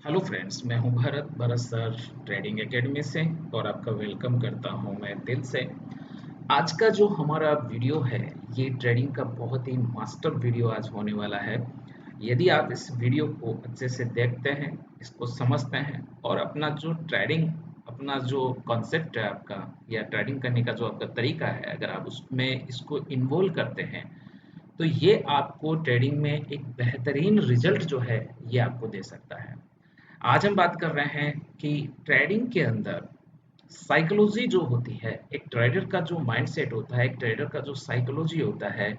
Hello friends, मैं हूं Bharat sir trading academy से और आपका वेलकम करता हूं मैं दिल से। आज का जो हमारा वीडियो है, ये ट्रेडिंग का बहुत ही मास्टर वीडियो आज होने वाला है। यदि आप इस वीडियो को अच्छे से देखते हैं, इसको समझते हैं और अपना जो ट्रेडिंग, अपना जो कॉन्सेप्ट है आपका या ट्रेडिंग करने का जो आपका तरीका है, अगर आप उसमें इसको इन्वॉल्व करते हैं तो ये आपको ट्रेडिंग में एक बेहतरीन रिजल्ट जो है ये आपको दे सकता है। आज हम बात कर रहे हैं कि ट्रेडिंग के अंदर साइकोलॉजी जो होती है, एक ट्रेडर का जो माइंडसेट होता है, एक ट्रेडर का जो साइकोलॉजी होता है,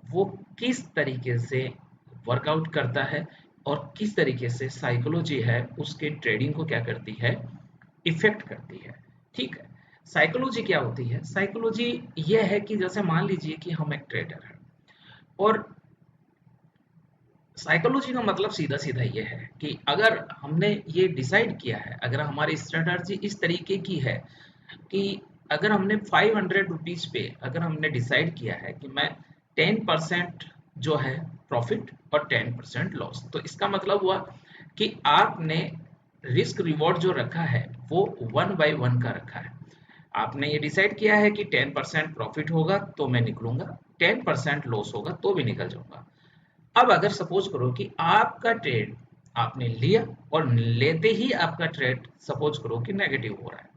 वो किस तरीके से वर्कआउट करता है और किस तरीके से साइकोलॉजी है उसके ट्रेडिंग को क्या करती है, इफेक्ट करती है। ठीक है, साइकोलॉजी क्या होती है? साइकोलॉजी ये है कि जैसे मान लीजिए कि हम एक ट्रेडर हैं और साइकोलॉजी का मतलब सीधा सीधा ये है कि अगर हमने ये डिसाइड किया है, अगर हमारी स्ट्रेटजी इस तरीके की है कि अगर हमने 500 रुपीज पे अगर हमने डिसाइड किया है कि मैं 10% जो है प्रॉफिट और 10% लॉस, तो इसका मतलब हुआ कि आपने रिस्क रिवॉर्ड जो रखा है वो 1/1 का रखा है। आपने ये डिसाइड किया है कि 10% प्रॉफिट होगा तो मैं निकलूंगा, 10% लॉस होगा तो भी निकल जाऊंगा। अब अगर सपोज करो कि आपका ट्रेड आपने लिया और लेते ही आपका ट्रेड सपोज करो कि नेगेटिव हो रहा है,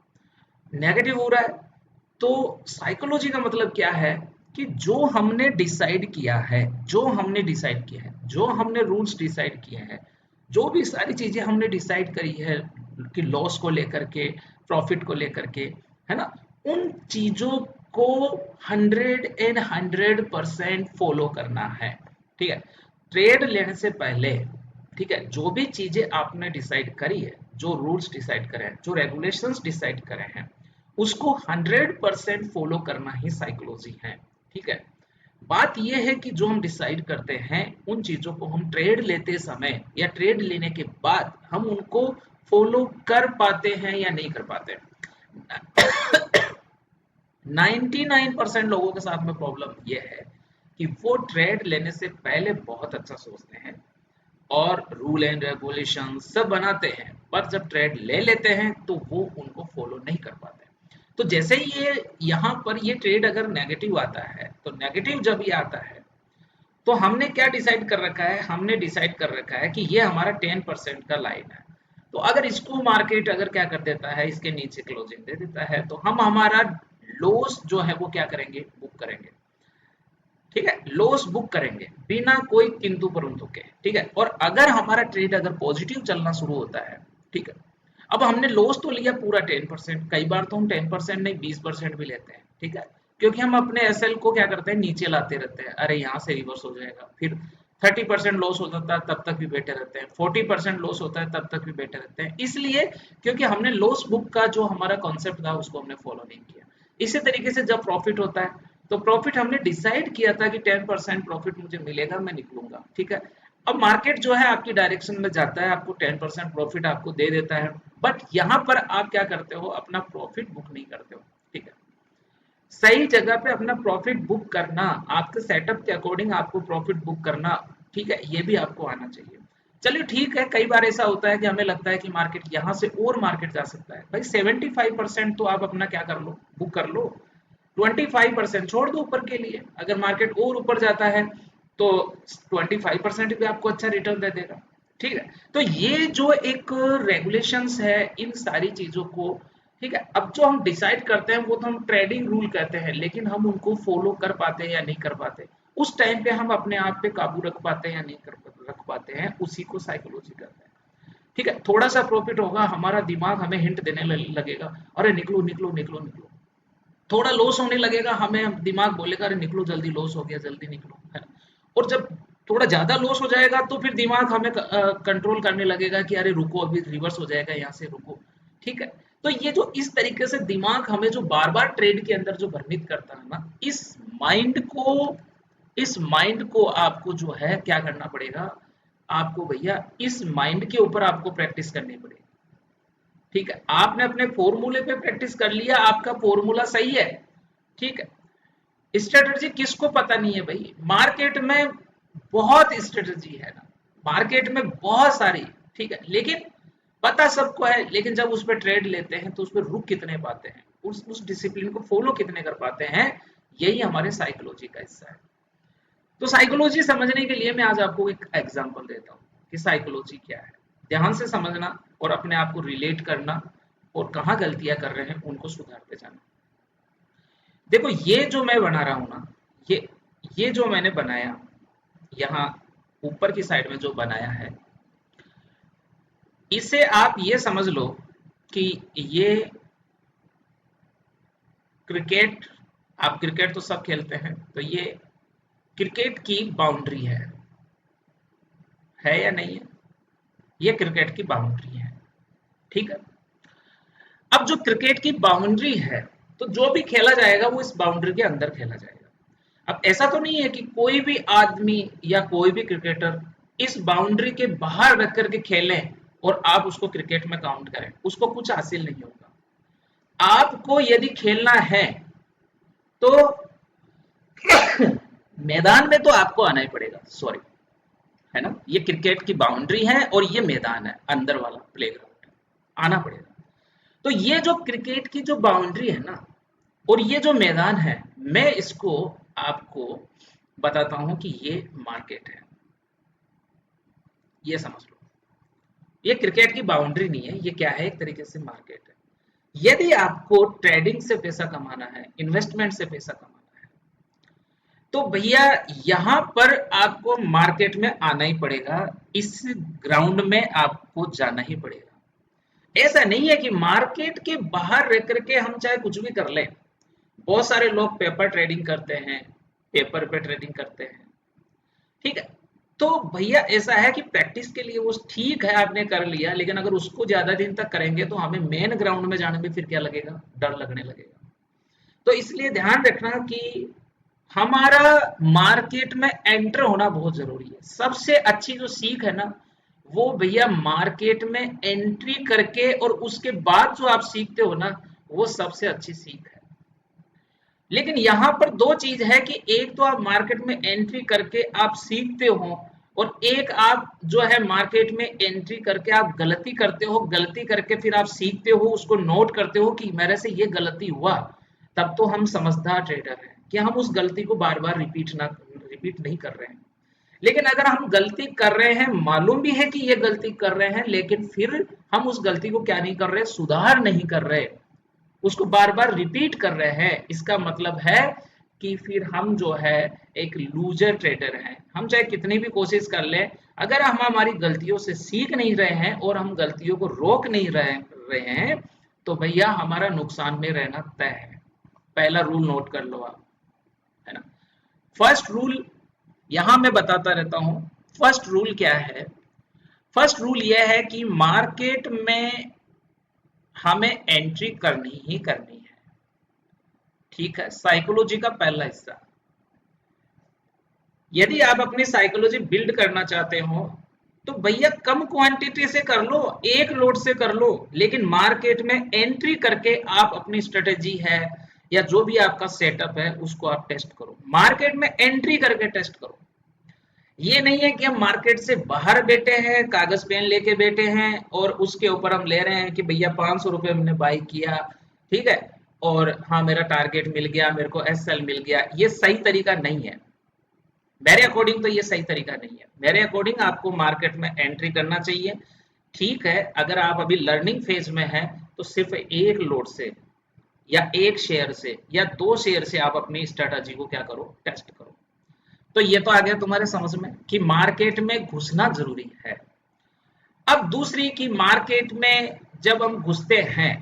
नेगेटिव हो रहा है, तो साइकोलॉजी का मतलब क्या है कि जो हमने डिसाइड किया है, जो हमने डिसाइड किया है, जो हमने रूल्स डिसाइड किए हैं, जो भी सारी चीजें हमने डिसाइड करी है कि लॉस को लेकर के, प्रॉफिट को लेकर के, है ना, उन चीजों को 100% फॉलो करना है। ठीक है, ट्रेड लेने से पहले, ठीक है, जो भी चीजें आपने डिसाइड करी है, जो रूल्स डिसाइड करे हैं, जो रेगुलेशंस डिसाइड करे हैं, उसको 100% फॉलो करना ही साइकोलॉजी है। ठीक है, बात यह है कि जो हम डिसाइड करते हैं उन चीजों को हम ट्रेड लेते समय या ट्रेड लेने के बाद हम उनको फॉलो कर पाते हैं या नहीं कर पाते। 99% लोगों के साथ में प्रॉब्लम यह है कि वो ट्रेड लेने से पहले बहुत अच्छा सोचते हैं और रूल एंड रेगुलेशन सब बनाते हैं, पर जब ट्रेड ले लेते हैं तो वो उनको फॉलो नहीं कर पाते। तो जैसे ही ये यहाँ पर ये ट्रेड अगर नेगेटिव आता है, तो नेगेटिव जब ये आता है तो हमने क्या डिसाइड कर रखा है? हमने डिसाइड कर रखा है कि ये हमारा 10% का लाइन है। तो अगर इसको मार्केट अगर क्या कर देता है, इसके नीचे क्लोजिंग दे देता है, तो हम हमारा लॉस जो है वो क्या करेंगे? बुक करेंगे। ठीक है, लॉस बुक करेंगे बिना कोई किंतु परंतु के। ठीक है, और अगर हमारा ट्रेड अगर पॉजिटिव चलना शुरू होता है, ठीक है, अब हमने लॉस तो लिया पूरा 10%, कई बार तो हम 10% नहीं 20% भी लेते हैं। ठीक है, क्योंकि हम अपने एसएल को क्या करते हैं? नीचे लाते रहते हैं, अरे यहाँ से रिवर्स हो जाएगा, फिर 30% लॉस हो जाता है तब तक भी बैठे रहते हैं, 40% लॉस होता है तब तक भी बैठे रहते हैं, इसलिए क्योंकि हमने लॉस बुक का जो हमारा कॉन्सेप्ट था उसको हमने फॉलो नहीं किया। इसी तरीके से जब प्रॉफिट होता है, तो प्रॉफिट हमने डिसाइड किया था कि 10% प्रॉफिट मुझे मिलेगा, मैं निकलूंगा। ठीक है, अब मार्केट जो है आपकी डायरेक्शन में जाता है, आपको 10% प्रॉफिट आपको दे देता है, बट यहाँ पर आप क्या करते हो? अपना प्रॉफिट बुक नहीं करते हो। ठीक है, सही जगह पे अपना प्रॉफिट बुक करना, आपके सेटअप के अकॉर्डिंग आपको प्रॉफिट बुक करना, ठीक है, ये भी आपको आना चाहिए। चलिए ठीक है, कई बार ऐसा होता है कि हमें लगता है कि मार्केट यहाँ से और मार्केट जा सकता है, भाई 75% तो आप अपना क्या कर लो? बुक कर लो। 25% छोड़ दो ऊपर के लिए, अगर मार्केट और ऊपर जाता है तो 25% भी आपको अच्छा रिटर्न दे देगा। ठीक है, तो ये जो एक रेगुलेशंस है इन सारी चीजों को, ठीक है, अब जो हम डिसाइड करते हैं वो तो हम ट्रेडिंग रूल कहते हैं, लेकिन हम उनको फॉलो कर पाते हैं या नहीं कर पाते, उस टाइम पे हम अपने आप पे काबू रख पाते हैं या नहीं रख पाते हैं, उसी को साइकोलॉजी कहते हैं। ठीक है, थोड़ा सा प्रॉफिट होगा, हमारा दिमाग हमें हिंट देने लगेगा, अरे निकलो निकलो निकलो निकलो। थोड़ा लॉस होने लगेगा, हमें दिमाग बोलेगा अरे निकलो जल्दी, लॉस हो गया जल्दी निकलो, है ना। और जब थोड़ा ज्यादा लॉस हो जाएगा तो फिर दिमाग हमें कंट्रोल करने लगेगा कि अरे रुको, अभी रिवर्स हो जाएगा, यहाँ से रुको। ठीक है, तो ये जो इस तरीके से दिमाग हमें जो बार बार ट्रेड के अंदर जो भ्रमित करता है ना, माइंड को इस माइंड को आपको जो है क्या करना पड़ेगा? आपको भैया इस माइंड के ऊपर आपको प्रैक्टिस करनी पड़ेगी। ठीक है, आपने अपने फॉर्मूले पे प्रैक्टिस कर लिया, आपका फॉर्मूला सही है। ठीक है, स्ट्रेटजी किसको पता नहीं है भाई? मार्केट में बहुत स्ट्रेटजी है ना, मार्केट में बहुत सारी। ठीक है, लेकिन पता सबको है, लेकिन जब उस पर ट्रेड लेते हैं तो उस पर रुक कितने पाते हैं, उस डिसिप्लिन को फॉलो कितने कर पाते हैं, यही हमारे साइकोलॉजी का हिस्सा है। तो साइकोलॉजी समझने के लिए मैं आज आपको एक एग्जांपल देता हूँ कि साइकोलॉजी क्या है। ध्यान से समझना और अपने आप को रिलेट करना और कहाँ गलतियां कर रहे हैं उनको सुधारते जाना। देखो ये जो मैं बना रहा हूँ ना, ये जो मैंने बनाया यहाँ ऊपर की साइड में जो बनाया है, इसे आप ये समझ लो कि ये क्रिकेट, आप क्रिकेट तो सब खेलते हैं, तो ये क्रिकेट की बाउंड्री है या नहीं है? ये क्रिकेट की बाउंड्री है, ठीक है। अब जो क्रिकेट की बाउंड्री है, तो जो भी खेला जाएगा वो इस बाउंड्री के अंदर खेला जाएगा। अब ऐसा तो नहीं है कि कोई भी आदमी या कोई भी क्रिकेटर इस बाउंड्री के बाहर रख करके खेले और आप उसको क्रिकेट में काउंट करें, उसको कुछ हासिल नहीं होगा। आपको यदि खेलना है तो मैदान में तो आपको आना ही पड़ेगा, सॉरी, है ना। ये क्रिकेट की बाउंड्री है और ये मैदान है, अंदर वाला प्लेग्राउंड, आना पड़ेगा। तो ये जो क्रिकेट की जो बाउंड्री है ना और ये जो मैदान है, मैं इसको आपको बताता हूं कि ये मार्केट है, ये समझ लो। ये क्रिकेट की बाउंड्री नहीं है, ये क्या है, एक तरीके से मार्केट है। यदि आपको ट्रेडिंग से पैसा कमाना है, इन्वेस्टमेंट से पैसा कमाना है, तो भैया यहां पर आपको मार्केट में आना ही पड़ेगा, इस ग्राउंड में आपको जाना ही पड़ेगा। ऐसा नहीं है कि मार्केट के बाहर रह करके हम चाहे कुछ भी कर लें। बहुत सारे लोग पेपर ट्रेडिंग करते हैं, पेपर पे ट्रेडिंग करते हैं, ठीक है। तो भैया ऐसा है कि प्रैक्टिस के लिए वो ठीक है, आपने कर लिया, लेकिन अगर उसको ज्यादा दिन तक करेंगे तो हमें मेन ग्राउंड में जाने में फिर क्या लगेगा, डर लगने लगेगा। तो इसलिए ध्यान रखना कि हमारा मार्केट में एंटर होना बहुत जरूरी है। सबसे अच्छी जो सीख है ना, वो भैया मार्केट में एंट्री करके और उसके बाद जो आप सीखते हो ना, वो सबसे अच्छी सीख है। लेकिन यहाँ पर दो चीज है कि एक तो आप मार्केट में एंट्री करके आप सीखते हो, और एक आप जो है मार्केट में एंट्री करके आप गलती करते हो, गलती करके फिर आप सीखते हो, उसको नोट करते हो कि मेरे से ये गलती हुआ, तब तो हम समझदार ट्रेडर हैं कि हम उस गलती को बार बार रिपीट नहीं कर रहे हैं। लेकिन अगर हम गलती कर रहे हैं, मालूम भी है कि ये गलती कर रहे हैं, लेकिन फिर हम उस गलती को क्या नहीं कर रहे, सुधार नहीं कर रहे, उसको बार बार रिपीट कर रहे हैं, इसका मतलब है कि फिर हम जो है एक लूजर ट्रेडर हैं। हम चाहे कितनी भी कोशिश कर लें, अगर हम हमारी गलतियों से सीख नहीं रहे हैं और हम गलतियों को रोक नहीं रहे हैं, तो भैया हमारा नुकसान में रहना तय है। पहला रूल नोट कर लो आप, है ना। फर्स्ट रूल यहां मैं बताता रहता हूं। फर्स्ट रूल क्या है? फर्स्ट रूल यह है कि मार्केट में हमें एंट्री करनी ही करनी है, ठीक है। साइकोलॉजी का पहला हिस्सा, यदि आप अपनी साइकोलॉजी बिल्ड करना चाहते हो तो भैया कम क्वांटिटी से कर लो, एक लोड से कर लो, लेकिन मार्केट में एंट्री करके आप अपनी स्ट्रेटेजी है या जो भी आपका सेटअप है उसको आप टेस्ट करो, मार्केट में एंट्री करके टेस्ट करो। ये नहीं है कि हम मार्केट से बाहर बैठे हैं, कागज पेन लेके बैठे हैं और उसके ऊपर हम ले रहे हैं कि भैया 500 रुपए हमने बाई किया, ठीक है, और हाँ मेरा टारगेट मिल गया, मेरे को एसएल मिल गया। ये सही तरीका नहीं है मेरे अकॉर्डिंग, तो ये सही तरीका नहीं है मेरे अकॉर्डिंग। आपको मार्केट में एंट्री करना चाहिए, ठीक है। अगर आप अभी लर्निंग फेज में हैं तो सिर्फ एक लोड से या एक शेयर से या दो शेयर से आप अपनी स्ट्रेटजी को क्या करो, टेस्ट करो। तो ये तो आ गया तुम्हारे समझ में कि मार्केट में घुसना जरूरी है। अब दूसरी कि मार्केट में जब हम घुसते हैं,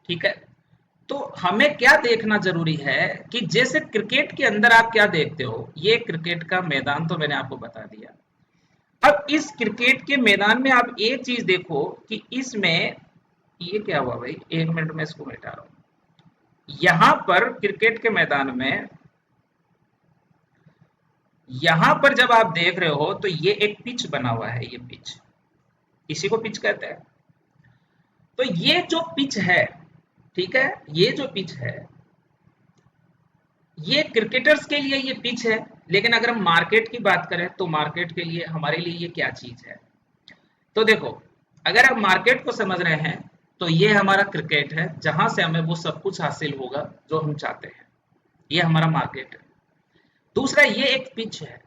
ठीक है, तो हमें क्या देखना जरूरी है कि जैसे क्रिकेट के अंदर आप क्या देखते हो, ये क्रिकेट का मैदान तो मैंने आपको बता दिया। अब इस क्रिकेट के मैदान में आप एक चीज देखो कि इसमें ये क्या हुआ भाई, एक मिनट में इसको मिटा रहा हूं। यहां पर क्रिकेट के मैदान में, यहां पर जब आप देख रहे हो तो ये एक पिच बना हुआ है, ये पिच, इसी को पिच कहते हैं। तो ये जो पिच है, ठीक है, ये जो पिच है, ये क्रिकेटर्स के लिए ये पिच है। लेकिन अगर हम मार्केट की बात करें तो मार्केट के लिए, हमारे लिए ये क्या चीज है? तो देखो, अगर आप मार्केट को समझ रहे हैं तो ये हमारा क्रिकेट है, जहां से हमें वो सब कुछ हासिल होगा जो हम चाहते हैं। ये हमारा मार्केट है। दूसरा, ये एक पिच है,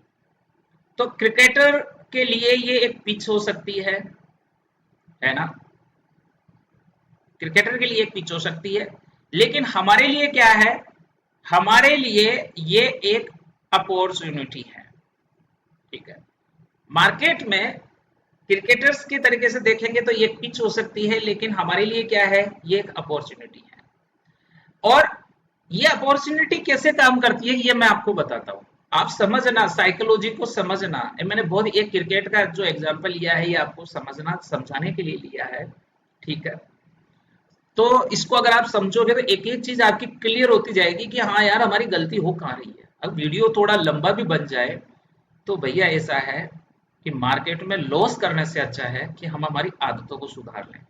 तो क्रिकेटर के लिए ये एक पिच हो सकती है ना, क्रिकेटर के लिए एक पिच हो सकती है। लेकिन हमारे लिए क्या है, हमारे लिए ये एक अपॉर्चुनिटी है। ठीक है, मार्केट में क्रिकेटर्स के तरीके से देखेंगे तो ये पिच हो सकती है, लेकिन हमारे लिए क्या है, ये एक अपॉर्चुनिटी है। और ये अपॉर्चुनिटी कैसे काम करती है ये मैं आपको बताता हूँ। आप समझना, साइकोलॉजी को समझना। मैंने बहुत एक क्रिकेट का जो एग्जांपल लिया है, ये आपको समझना, समझाने के लिए लिया है। ठीक है, तो इसको अगर आप समझोगे तो एक एक चीज आपकी क्लियर होती जाएगी कि हाँ यार, हमारी गलती हो कहाँ रही है। अब वीडियो थोड़ा लंबा भी बन जाए तो भैया ऐसा है कि मार्केट में लॉस करने से अच्छा है कि हम हमारी आदतों को सुधार लें,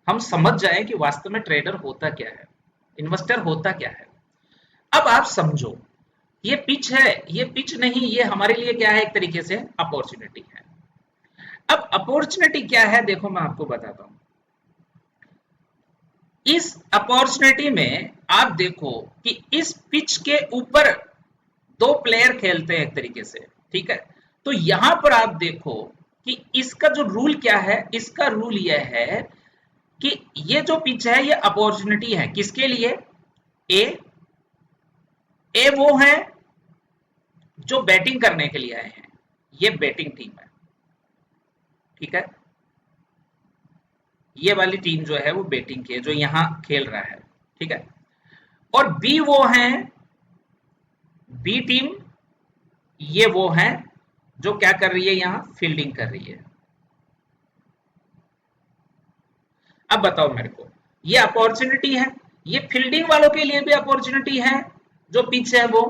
हम समझ जाएं कि वास्तव में ट्रेडर होता क्या है, इन्वेस्टर होता क्या है। अब आप समझो, ये पिच है, ये पिच नहीं, ये हमारे लिए क्या है, एक तरीके से अपॉर्चुनिटी है। अब अपॉर्चुनिटी क्या है, देखो मैं आपको बताता हूं। इस अपॉर्चुनिटी में आप देखो कि इस पिच के ऊपर दो प्लेयर खेलते हैं एक तरीके से। ठीक है, तो यहां पर आप देखो कि इसका जो रूल क्या है, इसका रूल यह है कि ये जो पिच है ये अपॉर्चुनिटी है किसके लिए, ए ए वो है जो बैटिंग करने के लिए आए हैं, ये बैटिंग टीम है। ठीक है, ये वाली टीम जो है वो बैटिंग की है, जो यहां खेल रहा है। ठीक है, और बी वो है, बी टीम, ये वो है जो क्या कर रही है, यहां फील्डिंग कर रही है। अब बताओ मेरे को, ये अपॉर्चुनिटी है, ये फील्डिंग वालों के लिए भी अपॉर्चुनिटी है, जो पिच है वो।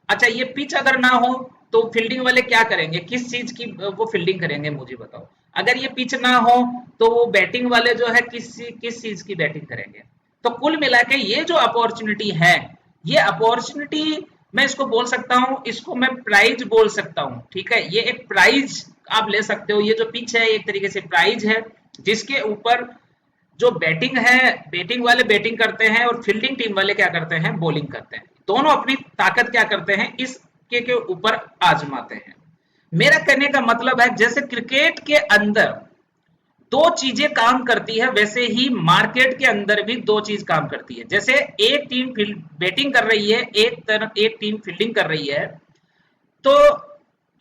अच्छा, ये पिच अगर ना हो तो फील्डिंग वाले क्या करेंगे, किस चीज की वो फील्डिंग करेंगे, मुझे बताओ। अगर ये पिच ना हो तो वो बैटिंग वाले जो है किस चीज की बैटिंग करेंगे। तो कुल मिला के ये जो अपॉर्चुनिटी है, ये अपॉर्चुनिटी मैं इसको बोल सकता हूं, इसको मैं प्राइज बोल सकता हूं। ठीक है, ये एक प्राइज आप ले सकते हो। ये जो पिच है एक तरीके से प्राइज है, जिसके ऊपर जो बैटिंग है, बैटिंग वाले बैटिंग करते हैं और फील्डिंग टीम वाले क्या करते हैं, बॉलिंग करते हैं। दोनों अपनी ताकत क्या करते हैं, इसके के ऊपर आजमाते हैं। मेरा कहने का मतलब है, जैसे क्रिकेट के अंदर दो चीजें काम करती है, वैसे ही मार्केट के अंदर भी दो चीज काम करती है। जैसे एक टीम बैटिंग कर रही है, एक टीम फील्डिंग कर रही है, तो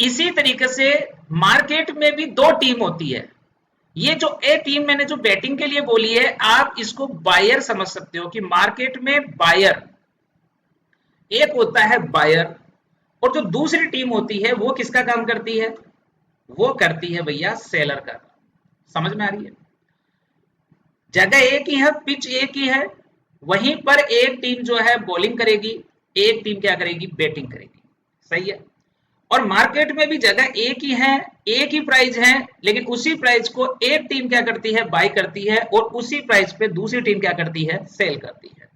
इसी तरीके से मार्केट में भी दो टीम होती है। ये जो ए टीम मैंने जो बैटिंग के लिए बोली है, आप इसको बायर समझ सकते हो कि मार्केट में बायर एक होता है, बायर। और जो दूसरी टीम होती है वो किसका काम करती है, वो करती है भैया सेलर का। समझ में आ रही है, जगह एक ही है, पिच एक ही है, वहीं पर एक टीम जो है बॉलिंग करेगी, एक टीम क्या करेगी, बैटिंग करेगी। सही है, और मार्केट में भी जगह एक ही है, एक ही प्राइस है, लेकिन उसी प्राइस को एक टीम क्या करती है, बाय करती है, और उसी प्राइस पे दूसरी टीम क्या करती है, सेल करती है।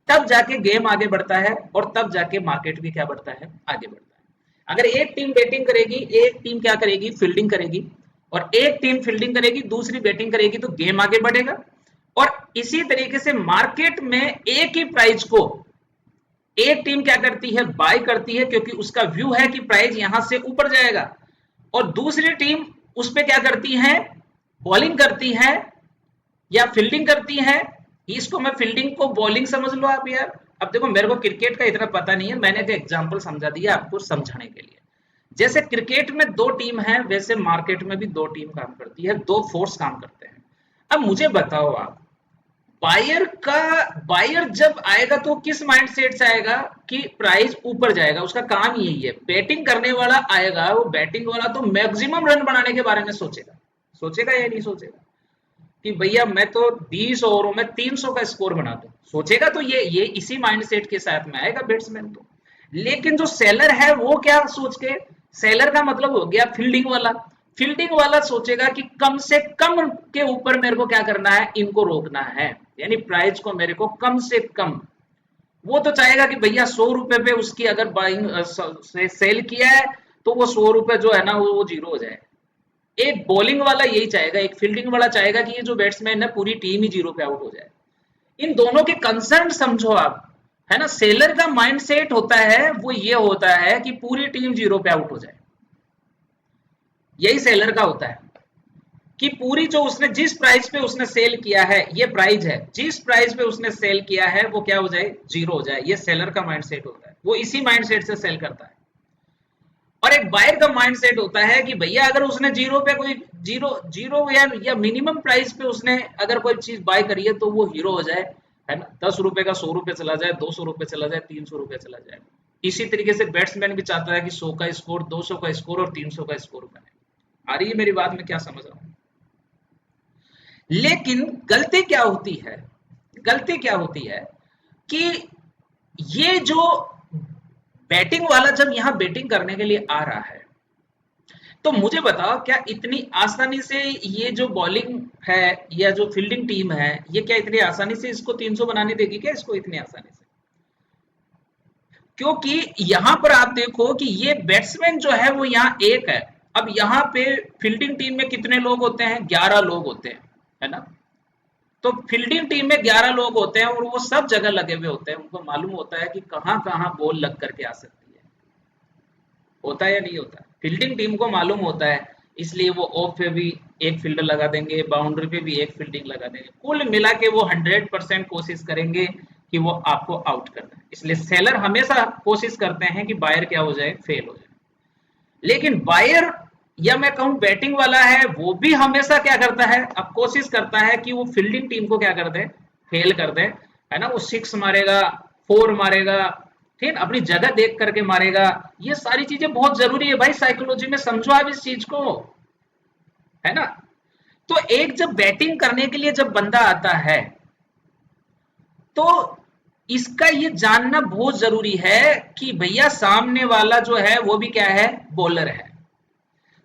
तब जाके गेम आगे बढ़ता है, और तब जाके मार्केट भी क्या बढ़ता है, आगे बढ़ता है। अगर एक टीम बैटिंग करेगी, एक टीम क्या करेगी, फील्डिंग करेगी, और एक टीम फील्डिंग करेगी, दूसरी बैटिंग करेगी, तो गेम आगे बढ़ेगा। और इसी तरीके से मार्केट में एक ही प्राइस को एक टीम क्या करती है, बाय करती है, क्योंकि उसका व्यू है कि प्राइस यहां से ऊपर जाएगा, और दूसरी टीम उस पर क्या करती है, बॉलिंग करती है या फील्डिंग करती है। इसको मैं फील्डिंग को बॉलिंग समझ लो आप यार। अब देखो, मेरे को क्रिकेट का इतना पता नहीं है, मैंने एक एग्जांपल समझा दिया आपको समझाने के लिए। जैसे क्रिकेट में दो टीम है, वैसे मार्केट में भी दो टीम काम करती है, दो फोर्स काम करते हैं। अब मुझे बताओ आप, बायर जब आएगा तो किस माइंडसेट से आएगा कि प्राइस ऊपर जाएगा, उसका काम यही है। बैटिंग करने वाला आएगा, वो बैटिंग वाला तो मैक्सिमम रन बनाने के बारे में सोचेगा, सोचेगा या नहीं सोचेगा कि भैया मैं तो 20 ओवरों में 300 का स्कोर बना दूं, सोचेगा। तो ये इसी माइंडसेट के साथ में आएगा बैट्समैन तो। लेकिन जो सेलर है वो क्या सोच के, सेलर का मतलब हो गया फील्डिंग वाला। फील्डिंग वाला सोचेगा कि कम से कम के ऊपर मेरे को क्या करना है, इनको रोकना है, यानी प्राइस को मेरे को कम से कम। वो तो चाहेगा कि भैया 100 रुपए पे उसकी अगर बाइंग से सेल किया है, तो वो 100 रुपए जो है ना वो जीरो हो जाए। एक बॉलिंग वाला यही चाहेगा, एक फील्डिंग वाला चाहेगा कि ये जो बैट्समैन है पूरी टीम ही जीरो पे आउट हो जाए। इन दोनों के कंसर्न समझो आप, है ना। सेलर का माइंडसेट होता है वो ये होता है कि पूरी टीम जीरो पे आउट हो जाए, यही सेलर का होता है कि पूरी जो उसने जिस प्राइस पे उसने सेल किया है, ये प्राइस है, जिस प्राइस पे उसने सेल किया है वो क्या हो जाए, जीरो हो जाए। ये सेलर का माइंडसेट होता है, वो इसी माइंडसेट से सेल करता है। और एक बायर का माइंडसेट होता है कि भैया अगर उसने जीरो पे कोई जीरो जीरो या मिनिमम प्राइस पे उसने अगर कोई चीज बाय करी है तो वो हीरो हो जाए, है ना। 10 रुपए का 100 रुपए चला जाए, 200 रुपए चला जाए, 300 रुपए चला जाए। इसी तरीके से बैट्समैन भी चाहता है कि 100 का स्कोर, 200 का स्कोर और 300 का स्कोर बने। आ रही है मेरी बात में क्या समझ रहा हूँ। लेकिन गलती क्या होती है, गलती क्या होती है कि ये जो बैटिंग वाला जब यहां बैटिंग करने के लिए आ रहा है, तो मुझे बताओ क्या इतनी आसानी से ये जो बॉलिंग है या जो फील्डिंग टीम है, ये क्या इतनी आसानी से इसको 300 बनाने देगी क्या, इसको इतनी आसानी से? क्योंकि यहां पर आप देखो कि ये बैट्समैन जो है वो यहाँ एक है। अब यहाँ पे फील्डिंग टीम में कितने लोग होते हैं, 11 लोग होते हैं, है ना। तो फील्डिंग टीम में 11 लोग होते हैं और वो सब जगह लगे हुए होते हैं, उनको मालूम होता है कि कहाँ कहाँ बॉल लग करके आ सकती है। होता है या नहीं होता? फील्डिंग टीम को मालूम होता है, इसलिए वो ऑफ पे भी एक फील्डर लगा देंगे, बाउंड्री पे भी एक फील्डिंग लगा देंगे। कुल मिला के वो 100% कोशिश करेंगे कि वो आपको आउट कर दें। इसलिए सेलर हमेशा कोशिश करते हैं कि बायर क्या हो जाए, फेल हो जाए। लेकिन बायर या मैं कहूं बैटिंग वाला है, वो भी हमेशा क्या करता है, अब कोशिश करता है कि वो फील्डिंग टीम को क्या कर दे, फेल कर दे, है ना। वो 6 मारेगा, 4 मारेगा, ठीक, अपनी जगह देख करके मारेगा। ये सारी चीजें बहुत जरूरी है भाई, साइकोलॉजी में समझो आप इस चीज को, है ना। तो एक जब बैटिंग करने के लिए जब बंदा आता है तो इसका ये जानना बहुत जरूरी है कि भैया सामने वाला जो है वो भी क्या है, बॉलर है।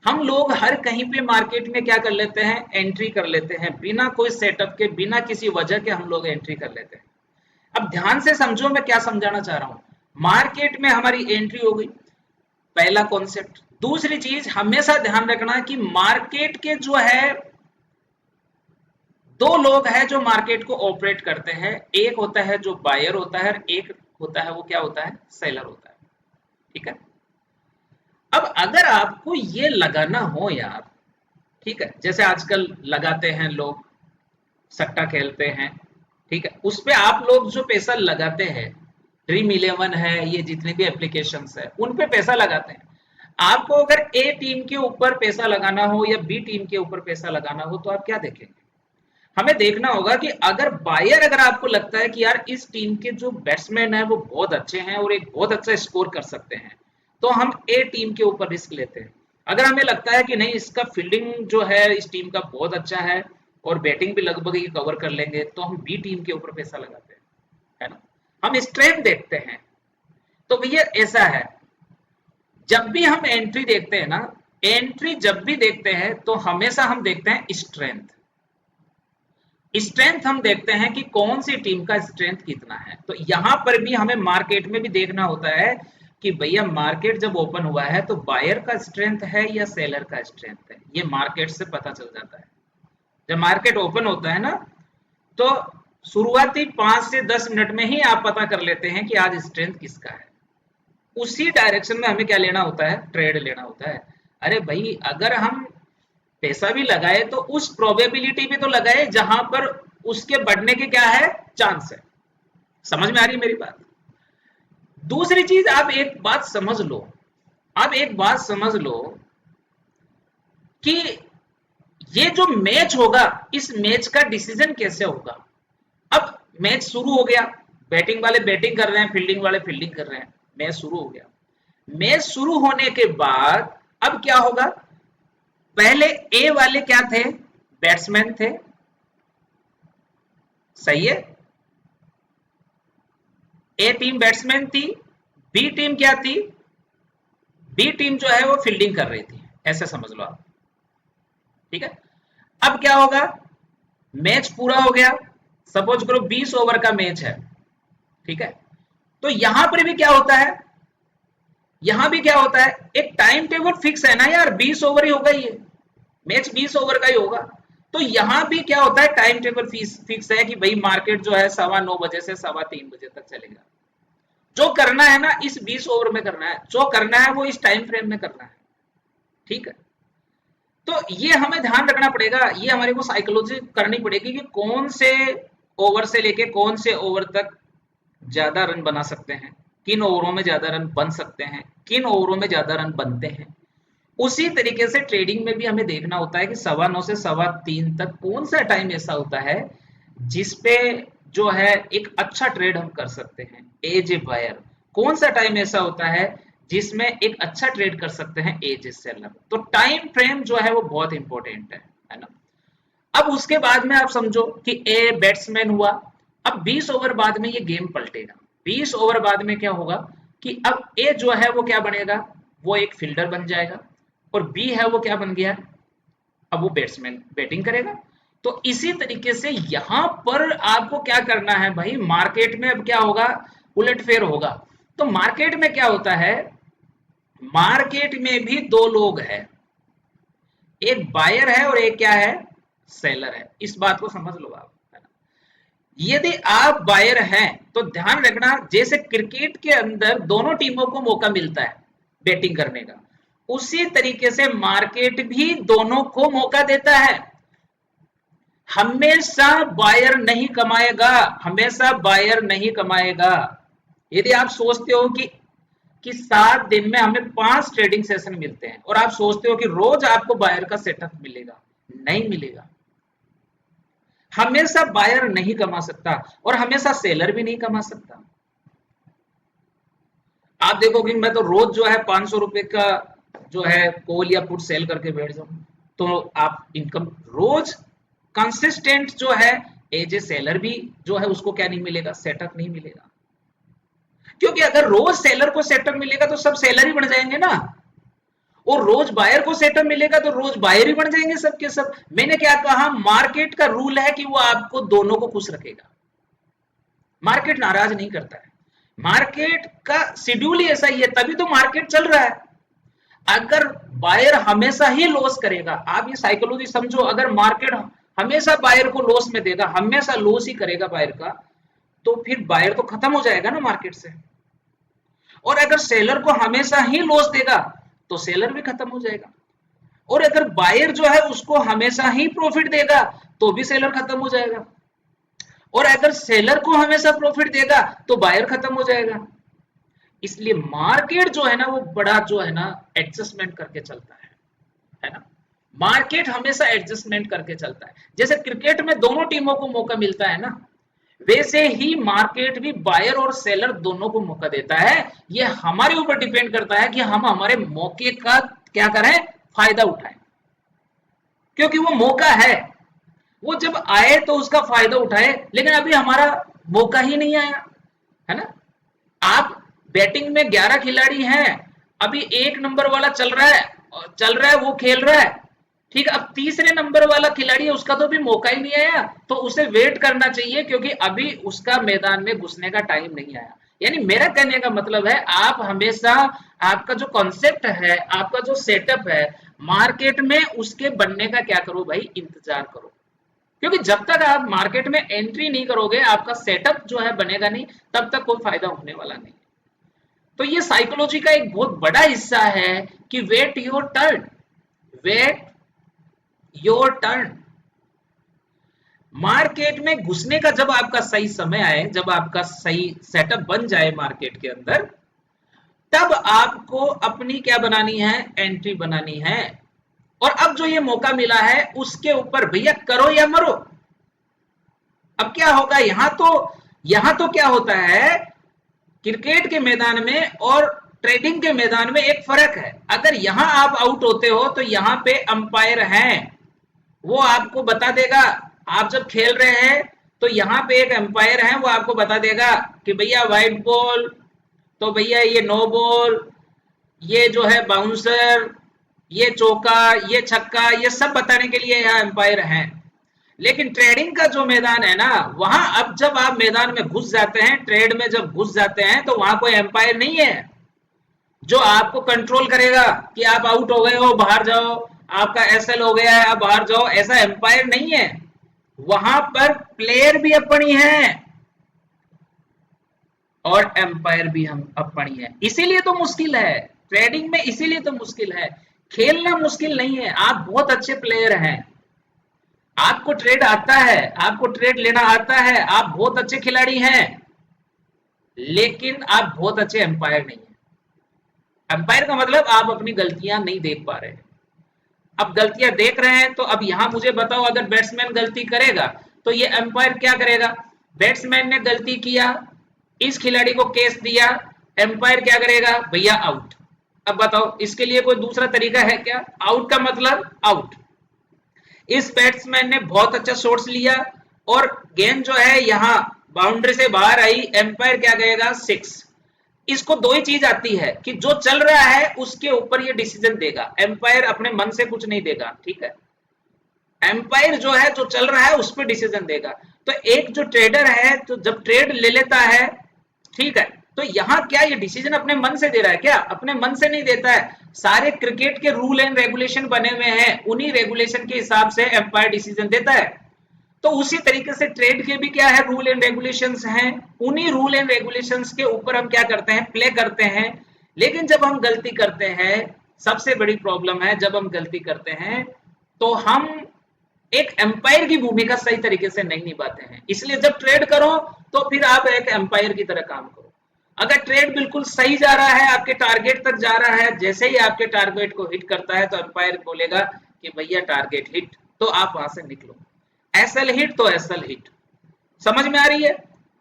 हम लोग हर कहीं पे मार्केट में क्या कर लेते हैं, एंट्री कर लेते हैं, बिना कोई सेटअप के, बिना किसी वजह के हम लोग एंट्री कर लेते हैं। अब ध्यान से समझो मैं क्या समझाना चाह रहा हूं। मार्केट में हमारी एंट्री हो गई, पहला कॉन्सेप्ट। दूसरी चीज हमेशा ध्यान रखना कि मार्केट के जो है दो लोग हैं जो मार्केट को ऑपरेट करते हैं, एक होता है जो बायर होता है, एक होता है वो क्या होता है, सेलर होता है। ठीक है। अब अगर आपको ये लगाना हो यार, ठीक है, जैसे आजकल लगाते हैं लोग, सट्टा खेलते हैं, ठीक है, उस पे आप लोग जो पैसा लगाते हैं, ड्रीम इलेवन है, ये जितने भी एप्लीकेशंस है उन पे पैसा लगाते हैं। आपको अगर ए टीम के ऊपर पैसा लगाना हो या बी टीम के ऊपर पैसा लगाना हो तो आप क्या देखेंगे, हमें देखना होगा कि अगर बायर, अगर आपको लगता है कि यार इस टीम के जो बैट्समैन है वो बहुत अच्छे हैं और एक बहुत अच्छा स्कोर कर सकते हैं, तो हम ए टीम के ऊपर रिस्क लेते हैं। अगर हमें लगता है कि नहीं, इसका फील्डिंग जो है इस टीम का बहुत अच्छा है और बैटिंग भी लगभग ये कवर कर लेंगे, तो हम बी टीम के ऊपर पैसा लगाते हैं, है ना। हम स्ट्रेंथ देखते हैं। तो भैया ऐसा है, जब भी हम एंट्री देखते हैं ना, एंट्री जब भी देखते हैं तो हमेशा हम देखते हैं स्ट्रेंथ। स्ट्रेंथ हम देखते हैं कि कौन सी टीम का स्ट्रेंथ कितना है। तो यहां पर भी हमें मार्केट में भी देखना होता है कि भैया मार्केट जब ओपन हुआ है तो बायर का स्ट्रेंथ है या सेलर का स्ट्रेंथ है, ये मार्केट से पता चल जाता है। जब मार्केट ओपन होता है ना, तो शुरुआती 5 से 10 मिनट में ही आप पता कर लेते हैं कि आज स्ट्रेंथ किसका है। उसी डायरेक्शन में हमें क्या लेना होता है, ट्रेड लेना होता है। अरे भाई अगर हम पैसा भी लगाए तो उस प्रोबेबिलिटी पे तो लगाए जहां पर उसके बढ़ने के क्या है, चांस है। समझ में आ रही है मेरी बात? दूसरी चीज आप एक बात समझ लो, आप एक बात समझ लो कि ये जो मैच होगा, इस मैच का डिसीजन कैसे होगा। अब मैच शुरू हो गया, बैटिंग वाले बैटिंग कर रहे हैं, फील्डिंग वाले फील्डिंग कर रहे हैं, मैच शुरू हो गया। मैच शुरू होने के बाद अब क्या होगा, पहले ए वाले क्या थे, बैट्समैन थे, सही है। ए टीम बैट्समैन थी, बी टीम क्या थी, बी टीम जो है वो फील्डिंग कर रही थी, ऐसे समझ लो आप। ठीक है। अब क्या होगा, मैच पूरा हो गया, सपोज करो 20 ओवर का मैच है, ठीक है। तो यहां पर भी क्या होता है, यहां भी क्या होता है, एक टाइम टेबल फिक्स है ना यार, 20 ओवर ही होगा ये, मैच 20 ओवर का ही होगा। तो यहाँ भी क्या होता है, टाइम टेबल फिक्स है कि भाई मार्केट जो है 9:15 से 3:15 तक चलेगा। जो करना है ना इस 20 ओवर में करना है, जो करना है वो इस टाइम फ्रेम में करना है, ठीक है। तो ये हमें ध्यान रखना पड़ेगा, ये हमारे को साइकोलॉजी करनी पड़ेगी कि कौन से ओवर से लेके कौन से ओवर तक ज्यादा रन बना सकते हैं, किन ओवरों में ज्यादा रन बन सकते हैं, किन ओवरों में ज्यादा रन बनते हैं। उसी तरीके से ट्रेडिंग में भी हमें देखना होता है कि 9:15 से 3:15 तक कौन सा टाइम ऐसा होता है जिसपे जो है एक अच्छा ट्रेड हम कर सकते हैं एज ए बायर, कौन सा टाइम ऐसा होता है जिसमें एक अच्छा ट्रेड कर सकते हैं एज ए सेलर। तो टाइम फ्रेम जो है वो बहुत इंपॉर्टेंट है ना। अब उसके बाद में आप समझो कि ए बैट्समैन हुआ, अब 20 ओवर बाद में ये गेम पलटेगा। 20 ओवर बाद में क्या होगा कि अब ए जो है वो क्या बनेगा, वो एक फील्डर बन जाएगा, और बी है वो क्या बन गया, अब वो बैट्समैन बैटिंग करेगा। तो इसी तरीके से यहां पर आपको क्या करना है भाई, मार्केट में अब क्या होगा, उलटफेर होगा। तो मार्केट में क्या होता है, मार्केट में भी दो लोग हैं, एक बायर है और एक क्या है, सेलर है। इस बात को समझ लो आप, है ना। यदि आप बायर हैं तो ध्यान रखना, जैसे क्रिकेट के अंदर दोनों टीमों को मौका मिलता है बैटिंग करने का, उसी तरीके से मार्केट भी दोनों को मौका देता है। हमेशा बायर नहीं कमाएगा, हमेशा बायर नहीं कमाएगा। यदि आप सोचते हो कि 7 दिन में हमें 5 ट्रेडिंग सेशन मिलते हैं और आप सोचते हो कि रोज आपको बायर का सेटअप मिलेगा, नहीं मिलेगा। हमेशा बायर नहीं कमा सकता और हमेशा सेलर भी नहीं कमा सकता। आप देखोगे मैं तो रोज जो है 500 रुपए का जो है कॉल या पुट सेल करके बैठ जाऊं, तो आप इनकम रोज कंसिस्टेंट जो है एज ए सेलर भी जो है उसको क्या नहीं मिलेगा, सेटअप नहीं मिलेगा। क्योंकि अगर रोज सेलर को सेटअप मिलेगा तो सब सेलर ही बन जाएंगे ना, और रोज बायर को सेटअप मिलेगा तो रोज बायर ही बन जाएंगे सब के सब। मैंने क्या कहा, मार्केट का रूल है कि वो आपको दोनों को खुश रखेगा, मार्केट नाराज नहीं करता है। मार्केट का शेड्यूल ही ऐसा ही है, तभी तो मार्केट चल रहा है। अगर बायर हमेशा ही लॉस करेगा, आप ये साइकोलॉजी समझो, अगर मार्केट हमेशा बायर को लॉस में देगा, हमेशा लॉस ही करेगा बायर का, तो फिर बायर तो खत्म हो जाएगा ना मार्केट से। और अगर सेलर को हमेशा ही लॉस देगा तो सेलर भी खत्म हो जाएगा। और अगर बायर जो है उसको हमेशा ही प्रॉफिट देगा तो भी सेलर खत्म हो जाएगा। और अगर सेलर को हमेशा प्रॉफिट देगा तो बायर खत्म हो जाएगा। इसलिए मार्केट जो है ना वो बड़ा जो है ना एडजस्टमेंट करके चलता है ना। मार्केट हमेशा एडजस्टमेंट करके चलता है। जैसे क्रिकेट में दोनों टीमों को मौका मिलता है ना, वैसे ही मार्केट भी बायर और सेलर दोनों को मौका देता है। ये हमारे ऊपर डिपेंड करता है कि हम हमारे मौके का क्या करें, फायदा उठाएं। क्योंकि वो मौका है, वो जब आए तो उसका फायदा उठाए, लेकिन अभी हमारा मौका ही नहीं आया, है ना। आप बैटिंग में 11 खिलाड़ी हैं, अभी 1 नंबर वाला चल रहा है वो खेल रहा है, ठीक है। अब तीसरे नंबर वाला खिलाड़ी है, उसका तो भी मौका ही नहीं आया, तो उसे वेट करना चाहिए, क्योंकि अभी उसका मैदान में घुसने का टाइम नहीं आया। यानी मेरा कहने का मतलब है, आप हमेशा आपका जो कॉन्सेप्ट है, आपका जो सेटअप है मार्केट में, उसके बनने का क्या करो भाई, इंतजार करो। क्योंकि जब तक आप मार्केट में एंट्री नहीं करोगे, आपका सेटअप जो है बनेगा नहीं, तब तक कोई फायदा होने वाला नहीं। तो ये साइकोलॉजी का एक बहुत बड़ा हिस्सा है कि wait your turn, wait your turn. Market में घुसने का जब आपका सही समय आए, जब आपका सही सेटअप बन जाए मार्केट के अंदर, तब आपको अपनी क्या बनानी है, एंट्री बनानी है। और अब जो ये मौका मिला है उसके ऊपर भैया करो या मरो। अब क्या होगा, यहां तो क्या होता है, क्रिकेट के मैदान में और ट्रेडिंग के मैदान में एक फर्क है। अगर यहां आप आउट होते हो तो यहां पे अंपायर हैं, वो आपको बता देगा। आप जब खेल रहे हैं तो यहाँ पे एक एम्पायर है, वो आपको बता देगा कि भैया वाइट बॉल, तो भैया ये नो बॉल, ये जो है बाउंसर, ये चौका, ये छक्का, ये सब बताने के लिए यहाँ एम्पायर हैं। लेकिन ट्रेडिंग का जो मैदान है ना, वहां अब जब आप मैदान में घुस जाते हैं, ट्रेड में जब घुस जाते हैं, तो वहां कोई एम्पायर नहीं है जो आपको कंट्रोल करेगा कि आप आउट हो गए हो, बाहर जाओ, आपका एसएल हो गया है, अब बाहर जाओ, ऐसा एम्पायर नहीं है। वहां पर प्लेयर भी अपनी है और एम्पायर भी हम अपनी है, इसीलिए तो मुश्किल है ट्रेडिंग में, इसीलिए तो मुश्किल है। खेलना मुश्किल नहीं है, आप बहुत अच्छे प्लेयर हैं, आपको ट्रेड आता है, आपको ट्रेड लेना आता है, आप बहुत अच्छे खिलाड़ी हैं, लेकिन आप बहुत अच्छे एम्पायर नहीं है। एम्पायर का मतलब आप अपनी गलतियां नहीं देख पा रहे हैं। अब गलतियां देख रहे हैं तो अब यहां मुझे बताओ, अगर बैट्समैन गलती करेगा तो ये एम्पायर क्या करेगा? बैट्समैन ने गलती किया, इस खिलाड़ी को केस दिया, एम्पायर क्या करेगा? भैया आउट। अब बताओ इसके लिए कोई दूसरा तरीका है क्या? आउट का मतलब आउट। इस बैट्समैन ने बहुत अच्छा शॉट्स लिया और गेंद जो है यहाँ बाउंड्री से बाहर आई, एम्पायर क्या कहेगा? सिक्स। इसको दो ही चीज आती है कि जो चल रहा है उसके ऊपर ये डिसीजन देगा, एम्पायर अपने मन से कुछ नहीं देगा, ठीक है। एम्पायर जो है जो चल रहा है उस पर डिसीजन देगा। तो एक जो ट्रेडर है तो जब ट्रेड ले लेता है, ठीक है, तो यहाँ क्या ये डिसीजन अपने मन से दे रहा है क्या? अपने मन से नहीं देता है। सारे क्रिकेट के रूल एंड रेगुलेशन बने हुए हैं, उन्हीं रेगुलेशन के हिसाब से एम्पायर डिसीजन देता है। तो उसी तरीके से ट्रेड के भी क्या है? रूल एंड रेगुलेशंस हैं, उन्हीं रूल एंड रेगुलेशंस के ऊपर हम क्या करते हैं? प्ले करते हैं। लेकिन जब हम गलती करते हैं, सबसे बड़ी प्रॉब्लम है जब हम गलती करते हैं तो हम एक एम्पायर की भूमिका सही तरीके से नहीं निभाते हैं। इसलिए जब ट्रेड करो तो फिर आप एक एम्पायर की तरह काम करो। अगर ट्रेड बिल्कुल सही जा रहा है, आपके टारगेट तक जा रहा है, जैसे ही आपके टारगेट को हिट करता है तो एम्पायर बोलेगा कि भैया टारगेट हिट, तो आप वहां से निकलो। एसएल हिट तो एसएल हिट, समझ में आ रही है?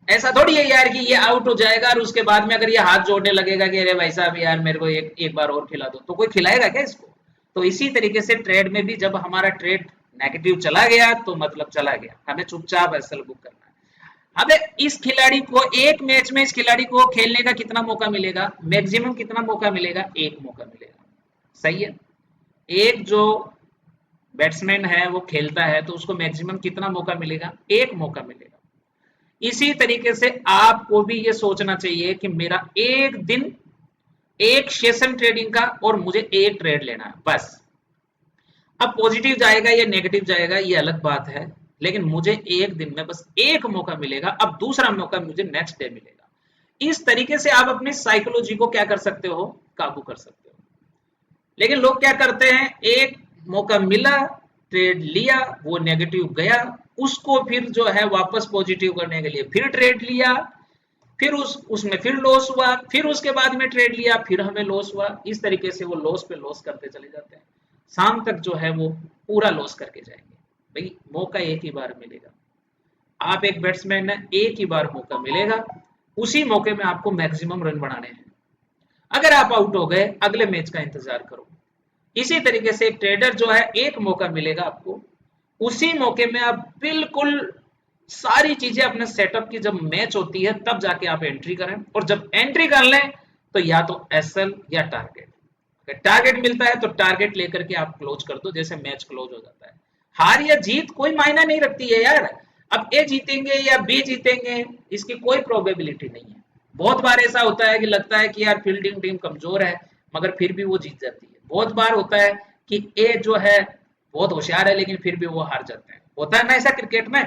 ऐसा थोड़ी है यार कि ये आउट हो जाएगा और उसके बाद में अगर ये हाथ जोड़ने लगेगा कि अरे भाई साहब यार मेरे को एक बार और खिला दो, तो कोई खिलाएगा क्या इसको? तो इसी तरीके से ट्रेड में भी जब हमारा ट्रेड नेगेटिव चला गया तो मतलब चला गया, हमें चुपचाप एसएल बुक करना है। अब इस खिलाड़ी को एक मैच में, इस खिलाड़ी को खेलने का कितना मौका मिलेगा? मैक्सिमम कितना मौका मिलेगा? एक मौका मिलेगा, सही है। एक जो बैट्समैन है वो खेलता है तो उसको मैक्सिमम कितना मौका मिलेगा? एक मौका मिलेगा। इसी तरीके से आपको भी ये सोचना चाहिए कि मेरा एक दिन, एक सेशन ट्रेडिंग का और मुझे एक ट्रेड लेना है बस। अब पॉजिटिव जाएगा या नेगेटिव जाएगा ये अलग बात है, लेकिन मुझे एक दिन में बस एक मौका मिलेगा, अब दूसरा मौका मुझे नेक्स्ट डे मिलेगा। इस तरीके से आप अपनी साइकोलॉजी को क्या कर सकते हो? काबू कर सकते हो। लेकिन लोग क्या करते हैं? एक मौका मिला, ट्रेड लिया, वो नेगेटिव गया, उसको फिर जो है वापस पॉजिटिव करने के लिए फिर ट्रेड लिया, फिर उसमें फिर लॉस हुआ, फिर उसके बाद में ट्रेड लिया, फिर हमें लॉस हुआ। इस तरीके से वो लॉस पे लॉस करते चले जाते हैं, शाम तक जो है वो पूरा लॉस करके जाएंगे। भाई मौका एक ही बार मिलेगा, आप एक बैट्समैन है, एक ही बार मौका मिलेगा, उसी मौके में आपको मैक्सिमम रन बनाने हैं। अगर आप आउट हो गए, अगले मैच का इंतजार करो। इसी तरीके से एक ट्रेडर जो है, एक मौका मिलेगा आपको, उसी मौके में आप बिल्कुल सारी चीजें अपने सेटअप की, जब मैच होती है तब जाके आप एंट्री करें, और जब एंट्री कर लें तो या तो एसएल या टारगेट। अगर टारगेट मिलता है तो टारगेट लेकर के आप क्लोज कर दो, जैसे मैच क्लोज हो जाता है। हार या जीत कोई मायना नहीं रखती है यार, अब ए जीतेंगे या बी जीतेंगे इसकी कोई प्रोबेबिलिटी नहीं है। बहुत बार ऐसा होता है कि लगता है कि यार फील्डिंग टीम कमजोर है, मगर फिर भी वो जीत जाती है। बहुत बार होता है कि ए जो है बहुत होशियार है लेकिन फिर भी वो हार जाते हैं, होता है ना ऐसा क्रिकेट में,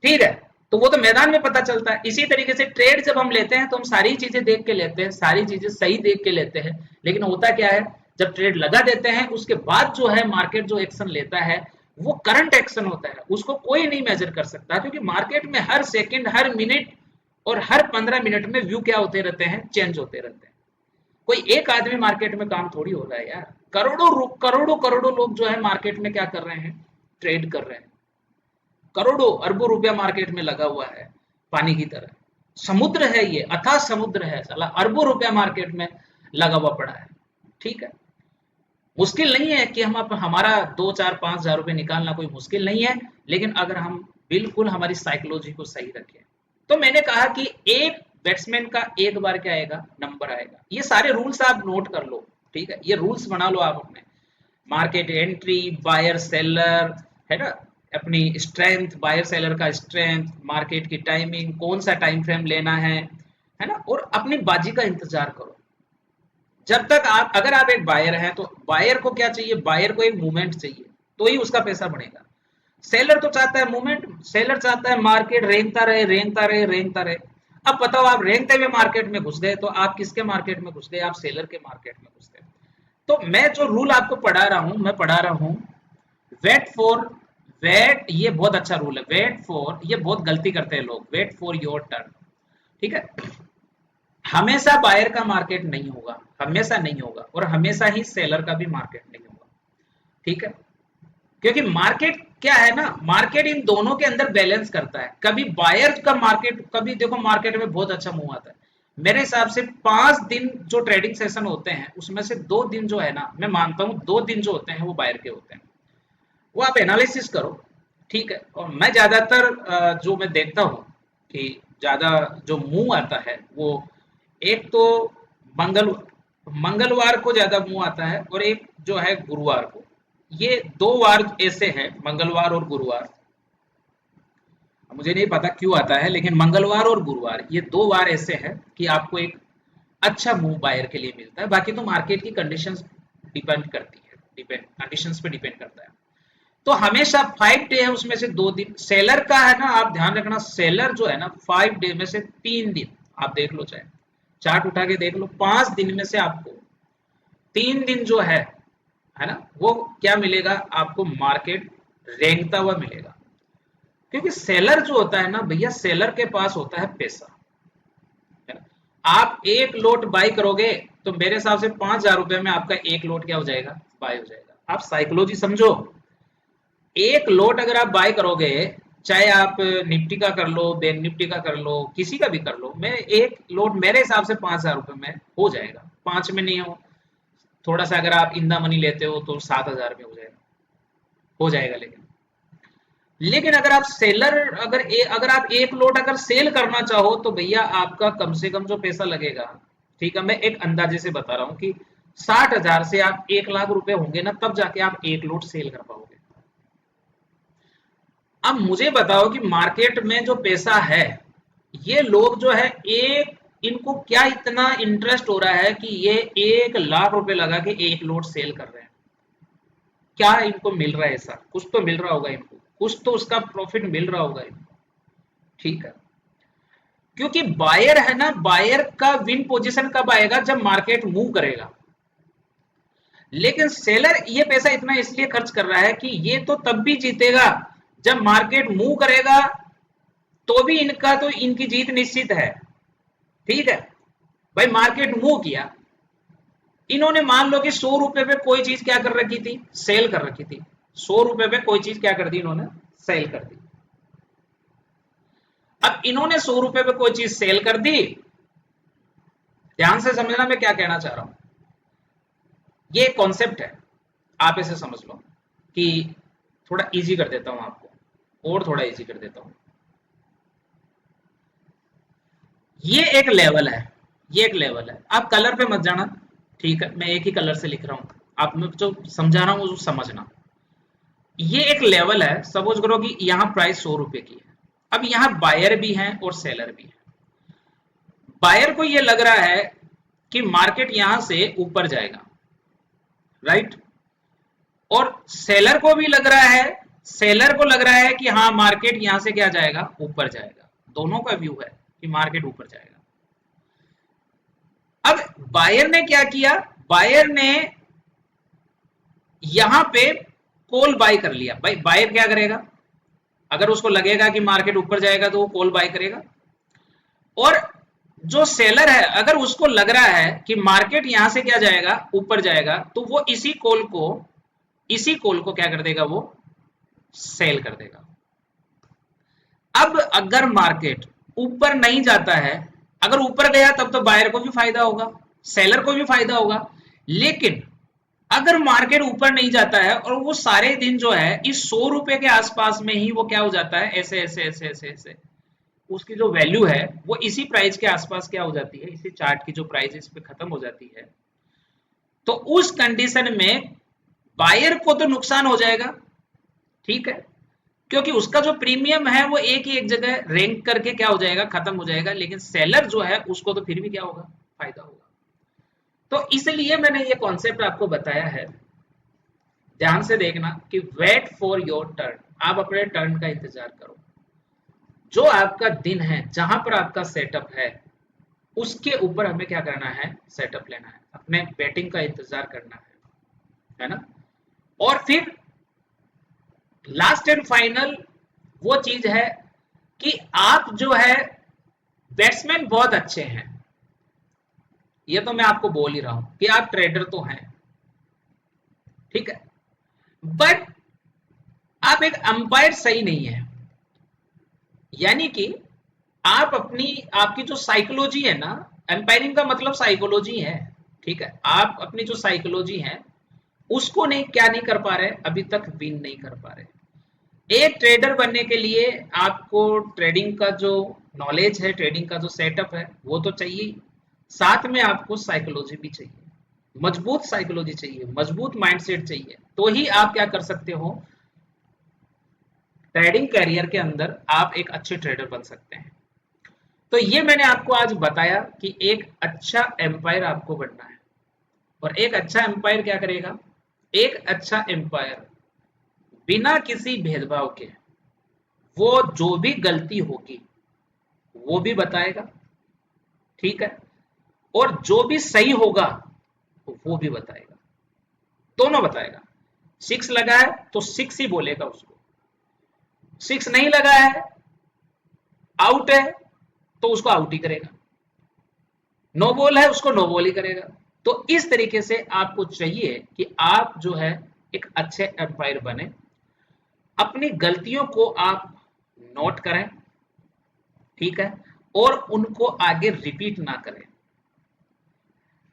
ठीक है। तो वो तो मैदान में पता चलता है। इसी तरीके से ट्रेड जब हम लेते हैं तो हम सारी चीजें देख के लेते हैं, सारी चीजें सही देख के लेते हैं, लेकिन होता क्या है, जब ट्रेड लगा देते हैं उसके बाद जो है मार्केट जो एक्शन लेता है वो करंट एक्शन होता है, उसको कोई नहीं मेजर कर सकता, क्योंकि मार्केट में हर सेकंड, हर मिनट और हर 15 मिनट में व्यू क्या होते रहते हैं? चेंज होते रहते हैं। कोई एक आदमी मार्केट में काम थोड़ी हो रहा है यार, करोड़ों करोड़ों करोड़ों लोग जो है मार्केट में क्या कर रहे हैं? ट्रेड कर रहे हैं। करोड़ों अरबों रुपया मार्केट में लगा हुआ है, पानी की तरह समुद्र है, ये अथाह समुद्र है, साला अरबों रुपया मार्केट में लगा हुआ पड़ा है, ठीक है। मुश्किल नहीं है कि हम हमारा 2 4 5 हज़ार रुपए निकालना कोई मुश्किल नहीं है, लेकिन अगर हम बिल्कुल हमारी साइकोलॉजी को सही रखें। तो मैंने कहा कि एक बैट्समैन का एक बार क्या आएगा? नंबर आएगा। ये सारे रूल्स आप नोट कर लो, ठीक है, ये रूल्स बना लो आप अपने। मार्केट एंट्री, बायर सेलर, है ना, अपनी स्ट्रेंथ, बायर सेलर का स्ट्रेंथ, मार्केट की टाइमिंग, कौन सा टाइम फ्रेम लेना है ना, और अपनी बाजी का इंतजार करो। जब तक आप, अगर आप एक बायर हैं तो बायर को क्या चाहिए, बायर को एक मूवमेंट चाहिए, तो ही उसका पैसा बढ़ेगा। सेलर तो चाहता है मूवमेंट, सेलर चाहता है मार्केट रेंगता रहे रेंगता रहे रेंगता रहे। अब बताओ, आप रेंगते हुए मार्केट में घुस गए, तो आप किसके मार्केट में घुस गए, आप सेलर के मार्केट में घुस गए। तो मैं जो रूल आपको पढ़ा रहा हूं, मैं पढ़ा रहा हूं वेट फॉर, वेट, ये बहुत अच्छा रूल है, वेट फॉर, ये बहुत गलती करते हैं लोग, वेट फॉर योर टर्न। ठीक है, हमेशा बायर का मार्केट नहीं होगा, हमेशा नहीं होगा, और हमेशा ही सेलर का भी मार्केट नहीं होगा। ठीक है, क्योंकि मार्केट क्या है ना, मार्केट इन दोनों के अंदर बैलेंस करता है। कभी बायर का मार्केट, कभी देखो मार्केट में बहुत अच्छा मूव आता है। मेरे हिसाब से 5 दिन जो ट्रेडिंग सेशन होते हैं उसमें से 2 दिन जो है ना, मैं मानता हूं 2 दिन जो होते हैं वो बायर के होते हैं। वो आप एनालिसिस करो। ठीक है, और मैं ज्यादातर जो मैं देखता हूँ कि ज्यादा जो मुंह आता है वो, एक तो मंगल मंगलवार को ज्यादा मुंह आता है, और एक जो है गुरुवार को। ये 2 वार ऐसे हैं, मंगलवार और गुरुवार। मुझे नहीं पता क्यों आता है, लेकिन मंगलवार और गुरुवार ये 2 वार ऐसे हैं कि आपको एक अच्छा मूव बायर के लिए मिलता है। बाकी तो मार्केट की कंडीशंस डिपेंड करती है, डिपेंड कंडीशंस पे डिपेंड करता है। तो हमेशा 5 डे है, उसमें से 2 दिन सेलर का है ना, आप ध्यान रखना, सेलर जो है ना 5 डे में से 3 दिन, आप देख लो, चाहे चार्ट उठा के देख लो, 5 दिन में से आपको 3 दिन जो है ना, वो क्या मिलेगा आपको, मार्केट रेंगता हुआ मिलेगा। क्योंकि सेलर जो होता है ना भैया, सेलर के पास होता है पैसा, है ना। आप एक लोट बाई करोगे तो मेरे हिसाब से 5,000 रुपए में आपका एक लोट क्या हो जाएगा, बाय हो जाएगा। आप साइकोलॉजी समझो, एक लोट अगर आप बाय करोगे, चाहे आप निफ्टी का कर लो, बैंक निफ्टी का कर लो, किसी का भी कर लो, मैं एक लोट मेरे हिसाब से 5,000 रुपए में हो जाएगा, 5 में नहीं हो, थोड़ा सा अगर आप इंदा मनी लेते हो तो 7,000 में हो जाएगा। लेकिन अगर आप सेलर, अगर आप एक लोट अगर सेल करना चाहो तो भैया आपका कम से कम जो पैसा लगेगा, ठीक है, मैं एक अंदाजे से बता रहा हूँ कि 60,000 से आप 1,00,000 रुपए होंगे ना, तब जाके आप एक लोट सेल कर पाओगे। अब मुझे बताओ कि मार्केट में जो पैसा है, ये लोग जो है, एक इनको क्या इतना इंटरेस्ट हो रहा है कि ये 1,00,000 रुपए लगा के एक लोट सेल कर रहे हैं। क्या इनको मिल रहा है, ऐसा कुछ तो मिल रहा होगा इनको, कुछ तो उसका प्रॉफिट मिल रहा होगा इनको। ठीक है, क्योंकि बायर है ना, बायर का विन पोजीशन कब आएगा, जब मार्केट मूव करेगा। लेकिन सेलर ये पैसा इतना इसलिए खर्च कर रहा है कि ये तो तब भी जीतेगा जब मार्केट मूव करेगा, तो भी इनका तो इनकी जीत निश्चित है। ठीक है भाई, मार्केट मूव किया, इन्होंने मान लो कि 100 रुपए पे कोई चीज क्या कर रखी थी, सेल कर रखी थी। 100 रुपए पे कोई चीज क्या कर दी इन्होंने, सेल कर दी। अब इन्होंने 100 रुपए पे कोई चीज सेल कर दी, ध्यान से समझना मैं क्या कहना चाह रहा हूं। ये कॉन्सेप्ट है, आप इसे समझ लो कि थोड़ा इजी कर देता हूं आपको, और थोड़ा इजी कर देता हूं। ये एक लेवल है, ये एक लेवल है, आप कलर पे मत जाना। ठीक है, मैं एक ही कलर से लिख रहा हूं, आप मैं जो समझा रहा हूं वो समझना। ये एक लेवल है, सपोज करो कि यहाँ प्राइस 100 रुपए की है। अब यहाँ बायर भी है और सेलर भी है। बायर को ये लग रहा है कि मार्केट यहां से ऊपर जाएगा, राइट, और सेलर को भी लग रहा है, सेलर को लग रहा है कि हाँ मार्केट यहां से क्या जाएगा, ऊपर जाएगा। दोनों का व्यू है कि मार्केट ऊपर जाएगा। अब बायर ने क्या किया, बायर ने यहां पे कॉल बाय कर लिया। भाई बायर क्या करेगा, अगर उसको लगेगा कि मार्केट ऊपर जाएगा तो वो कॉल बाय करेगा। और जो सेलर है, अगर उसको लग रहा है कि मार्केट यहां से क्या जाएगा, ऊपर जाएगा, तो वो इसी कॉल को क्या कर देगा, वो सेल कर देगा। अब अगर मार्केट ऊपर नहीं जाता है, अगर ऊपर गया तब तो बायर को भी फायदा होगा, सेलर को भी फायदा होगा। लेकिन अगर मार्केट ऊपर नहीं जाता है और वो सारे दिन जो है इस 100 रुपए के आसपास में ही वो क्या हो जाता है, ऐसे ऐसे ऐसे ऐसे ऐसे, उसकी जो वैल्यू है वो इसी प्राइस के आसपास क्या हो जाती है, इसी चार्ट की जो प्राइस है इस पे खत्म हो जाती है, तो उस कंडीशन में बायर को तो नुकसान हो जाएगा। ठीक है, क्योंकि उसका जो प्रीमियम है वो एक ही एक जगह रैंक करके क्या हो जाएगा, खत्म हो जाएगा। लेकिन सेलर जो है उसको तो फिर भी क्या होगा, फायदा होगा। तो इसलिए मैंने ये कॉन्सेप्ट आपको बताया है, ध्यान से देखना कि वेट फॉर योर टर्न, आप अपने टर्न का इंतजार करो। जो आपका दिन है, जहां पर आपका सेटअप है, उसके ऊपर हमें क्या करना है, सेटअप लेना है, अपने बैटिंग का इंतजार करना है ना। और फिर लास्ट एंड फाइनल वो चीज है कि आप जो है बैट्समैन बहुत अच्छे हैं, ये तो मैं आपको बोल ही रहा हूं कि आप ट्रेडर तो हैं, ठीक है, बट आप एक अंपायर सही नहीं है। यानी कि आप अपनी, आपकी जो साइकोलॉजी है ना, एम्पायरिंग का मतलब साइकोलॉजी है, ठीक है, आप अपनी जो साइकोलॉजी है उसको नहीं, क्या नहीं कर पा रहे, अभी तक विन नहीं कर पा रहे। एक ट्रेडर बनने के लिए आपको ट्रेडिंग का जो नॉलेज है, ट्रेडिंग का जो सेटअप है वो तो चाहिए, साथ में आपको साइकोलॉजी भी चाहिए, मजबूत साइकोलॉजी चाहिए, मजबूत माइंडसेट चाहिए, तो ही आप क्या कर सकते हो, ट्रेडिंग कैरियर के अंदर आप एक अच्छे ट्रेडर बन सकते हैं। तो ये मैंने आपको आज बताया कि एक अच्छा एम्पायर आपको बनना है, और एक अच्छा एम्पायर क्या करेगा, एक अच्छा एम्पायर बिना किसी भेदभाव के वो जो भी गलती होगी वो भी बताएगा, ठीक है, और जो भी सही होगा वो भी बताएगा, दोनों बताएगा। सिक्स लगा है तो सिक्स ही बोलेगा, उसको सिक्स नहीं लगा है, आउट है, तो उसको आउट ही करेगा, नो बॉल है उसको नो बॉल ही करेगा। तो इस तरीके से आपको चाहिए कि आप जो है एक अच्छे एम्पायर बने, अपनी गलतियों को आप नोट करें, ठीक है, और उनको आगे रिपीट ना करें।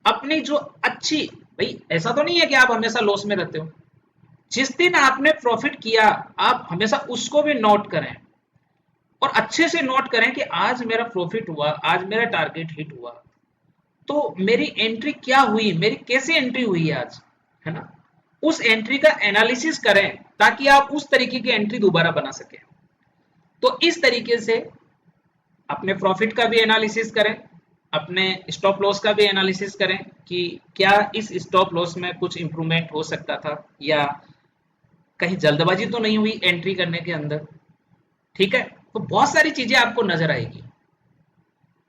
अपनी जो अच्छी, भाई ऐसा तो नहीं है कि आप हमेशा लॉस में रहते हो, जिस दिन आपने प्रॉफिट किया आप हमेशा उसको भी नोट करें, और अच्छे से नोट करें कि आज मेरा प्रॉफिट हुआ, आज मेरा टारगेट हिट हुआ, तो मेरी एंट्री क्या हुई, मेरी कैसे एंट्री हुई आज, है ना, उस एंट्री का एनालिसिस करें ताकि आप उस तरीके की एंट्री दोबारा बना सकें। तो इस तरीके से अपने प्रॉफिट का भी एनालिसिस करें, अपने स्टॉप लॉस का भी एनालिसिस करें कि क्या इस स्टॉप लॉस में कुछ इंप्रूवमेंट हो सकता था, या कहीं जल्दबाजी तो नहीं हुई एंट्री करने के अंदर, ठीक है। तो बहुत सारी चीजें आपको नजर आएगी,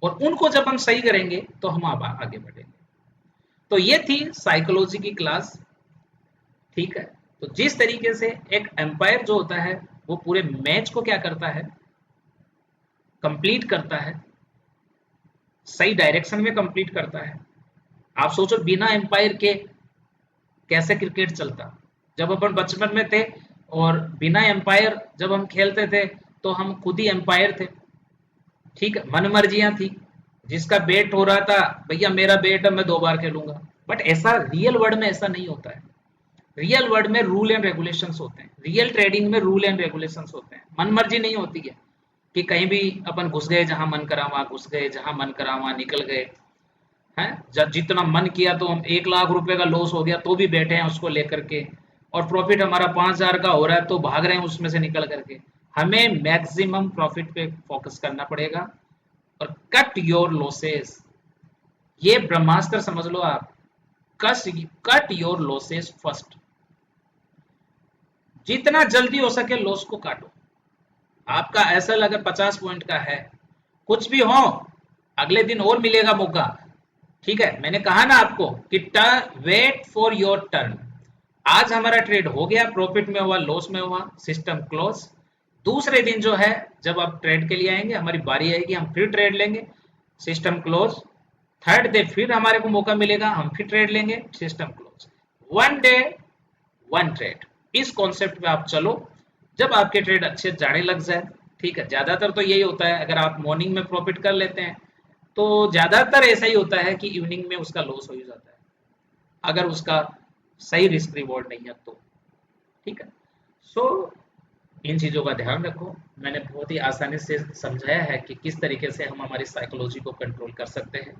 और उनको जब हम सही करेंगे तो हम आगे बढ़ेंगे। तो ये थी साइकोलॉजी की क्लास, ठीक है। तो जिस तरीके से एक एम्पायर जो होता है वो पूरे मैच को क्या करता है, कंप्लीट करता है, सही डायरेक्शन में कंप्लीट करता है। आप सोचो बिना एम्पायर के कैसे क्रिकेट चलता, जब अपन बचपन में थे और बिना एम्पायर जब हम खेलते थे तो हम खुद ही एम्पायर थे, ठीक है, मन मर्जियां थी, जिसका बेट हो रहा था भैया मेरा बेट है मैं 2 बार खेलूंगा। बट ऐसा रियल वर्ल्ड में ऐसा नहीं होता है, रियल वर्ल्ड में रूल एंड रेगुलेशंस होते हैं, रियल ट्रेडिंग में रूल एंड रेगुलेशंस होते हैं, मन मर्जी नहीं होती है कि कहीं भी अपन घुस गए, जहां मन करा वहां घुस गए, जहां मन करा वहां निकल गए, हैं, जब जितना मन किया तो हम 1 लाख रुपए का लॉस हो गया तो भी बैठे हैं उसको लेकर के, और प्रॉफिट हमारा 5,000 का हो रहा है तो भाग रहे हैं उसमें से निकल करके। हमें मैक्सिमम प्रॉफिट पे फोकस करना पड़ेगा, और कट योर लॉसेस, ये ब्रह्मास्त्र समझ लो आप, कट योर लॉसेस फर्स्ट, जितना जल्दी हो सके लॉस को काटो। आपका ऐसा लगे 50 पॉइंट का है, कुछ भी हो, अगले दिन और मिलेगा मौका, ठीक है। मैंने कहा ना आपको कि वेट फॉर योर टर्न, आज हमारा ट्रेड हो गया, प्रॉफिट में हुआ लॉस में हुआ, सिस्टम क्लोज, दूसरे दिन जो है जब आप ट्रेड के लिए आएंगे, हमारी बारी आएगी, हम फिर ट्रेड लेंगे, सिस्टम क्लोज, थर्ड डे फिर हमारे को मौका मिलेगा, हम फिर ट्रेड लेंगे, सिस्टम क्लोज, 1 डे 1 ट्रेड, इस कॉन्सेप्ट पे आप चलो, जब आपके ट्रेड अच्छे जाने लग जाए, ठीक है। ज्यादातर तो यही होता है, अगर आप मॉर्निंग में प्रॉफिट कर लेते हैं तो ज्यादातर ऐसा ही होता है कि इवनिंग में उसका लॉस हो ही जाता है, अगर उसका सही रिस्क रिवॉर्ड नहीं है तो, ठीक है। सो इन चीजों का ध्यान रखो, मैंने बहुत ही आसानी से समझाया है कि किस तरीके से हम हमारी साइकोलॉजी को कंट्रोल कर सकते हैं,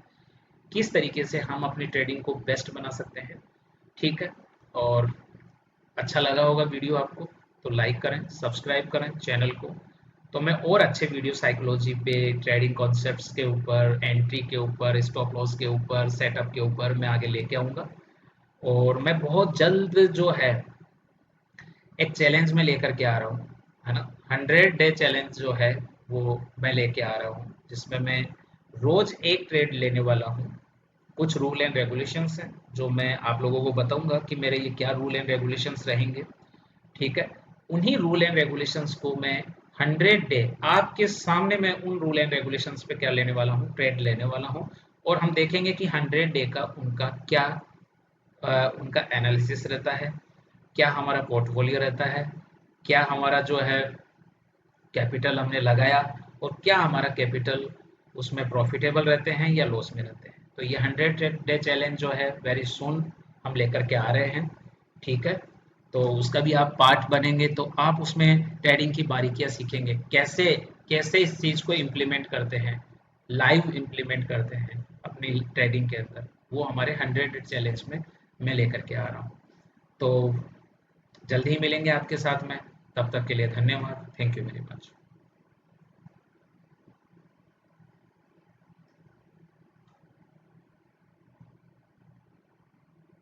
किस तरीके से हम अपनी ट्रेडिंग को बेस्ट बना सकते हैं, ठीक है। और अच्छा लगा होगा वीडियो आपको तो लाइक करें, सब्सक्राइब करें चैनल को, तो मैं और अच्छे वीडियो साइकोलॉजी पे, ट्रेडिंग कॉन्सेप्ट्स के ऊपर, एंट्री के ऊपर, स्टॉप लॉस के ऊपर, सेटअप के ऊपर मैं आगे लेके आऊँगा। और मैं बहुत जल्द जो है एक चैलेंज में लेकर के आ रहा हूँ, है ना। 100 डे चैलेंज जो है वो मैं लेके आ रहा हूँ, जिसमें मैं रोज एक ट्रेड लेने वाला हूँ। कुछ रूल एंड रेगुलेशंस हैं जो मैं आप लोगों को बताऊंगा कि मेरे ये क्या रूल एंड रेगुलेशंस रहेंगे। ठीक है। उन्हीं रूल एंड रेगुलेशंस को मैं 100 डे आपके सामने मैं उन रूल एंड रेगुलेशंस पे क्या लेने वाला हूँ, ट्रेड लेने वाला हूँ। और हम देखेंगे कि 100 डे का उनका क्या उनका एनालिसिस रहता है, क्या हमारा पोर्टफोलियो रहता है, क्या हमारा जो है कैपिटल हमने लगाया, और क्या हमारा कैपिटल उसमें प्रॉफिटेबल रहते हैं या लॉस में रहते हैं। तो ये 100 डे चैलेंज जो है वेरी सुन हम लेकर के आ रहे हैं। ठीक है। तो उसका भी आप पार्ट बनेंगे, तो आप उसमें ट्रेडिंग की बारीकियां सीखेंगे, कैसे कैसे इस चीज़ को इम्प्लीमेंट करते हैं, लाइव इम्प्लीमेंट करते हैं अपनी ट्रेडिंग के अंदर। वो हमारे 100 डे चैलेंज में मैं लेकर के आ रहा हूँ। तो जल्दी ही मिलेंगे आपके साथ में। तब तक के लिए धन्यवाद। Thank you very much.